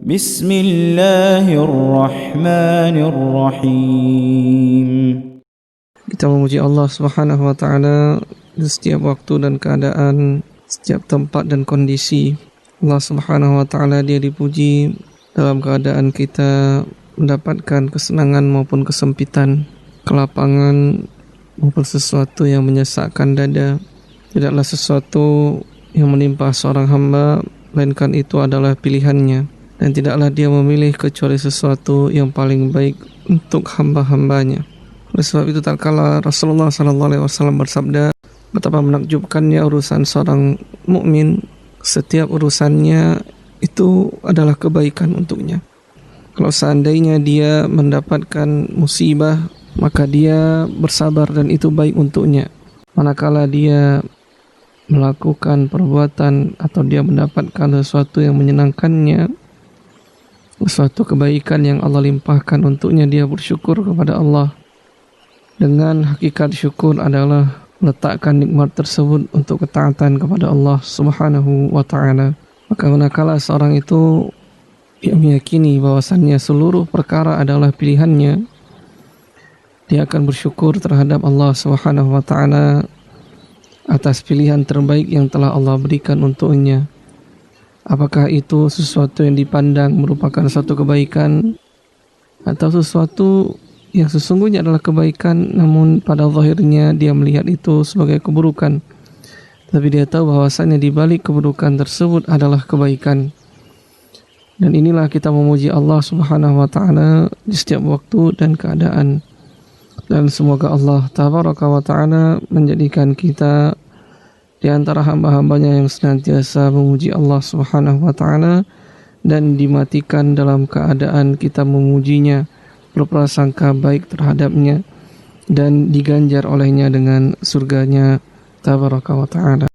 Bismillahirrahmanirrahim. Kita memuji Allah Subhanahu wa taala di setiap waktu dan keadaan, setiap tempat dan kondisi. Allah Subhanahu wa taala dia dipuji dalam keadaan kita mendapatkan kesenangan maupun kesempitan, kelapangan maupun sesuatu yang menyesakkan dada. Tidaklah sesuatu yang menimpa seorang hamba melainkan itu adalah pilihannya, dan tidaklah dia memilih kecuali sesuatu yang paling baik untuk hamba-hambanya. Oleh sebab itu tak kala Rasulullah SAW bersabda, betapa menakjubkannya urusan seorang mukmin, setiap urusannya itu adalah kebaikan untuknya. Kalau seandainya dia mendapatkan musibah, maka dia bersabar dan itu baik untuknya. Manakala dia melakukan perbuatan atau dia mendapatkan sesuatu yang menyenangkannya, sesuatu kebaikan yang Allah limpahkan untuknya, dia bersyukur kepada Allah. Dengan hakikat syukur adalah meletakkan nikmat tersebut untuk ketaatan kepada Allah Subhanahu wa ta'ala. Maka manakala seorang itu dia meyakini bahwasannya seluruh perkara adalah pilihannya, dia akan bersyukur terhadap Allah Subhanahu wa ta'ala atas pilihan terbaik yang telah Allah berikan untuknya. Apakah itu sesuatu yang dipandang merupakan suatu kebaikan atau sesuatu yang sesungguhnya adalah kebaikan, namun pada zahirnya dia melihat itu sebagai keburukan. Tapi dia tahu bahwasannya di balik keburukan tersebut adalah kebaikan. Dan inilah kita memuji Allah Subhanahu wa ta'ala di setiap waktu dan keadaan. Dan semoga Allah Tabaraka wa ta'ala menjadikan kita di antara hamba-hambanya yang senantiasa memuji Allah Subhanahu wa ta'ala dan dimatikan dalam keadaan kita memujinya, berprasangka baik terhadapnya, dan diganjar olehnya dengan surganya Tabaraka wa ta'ala.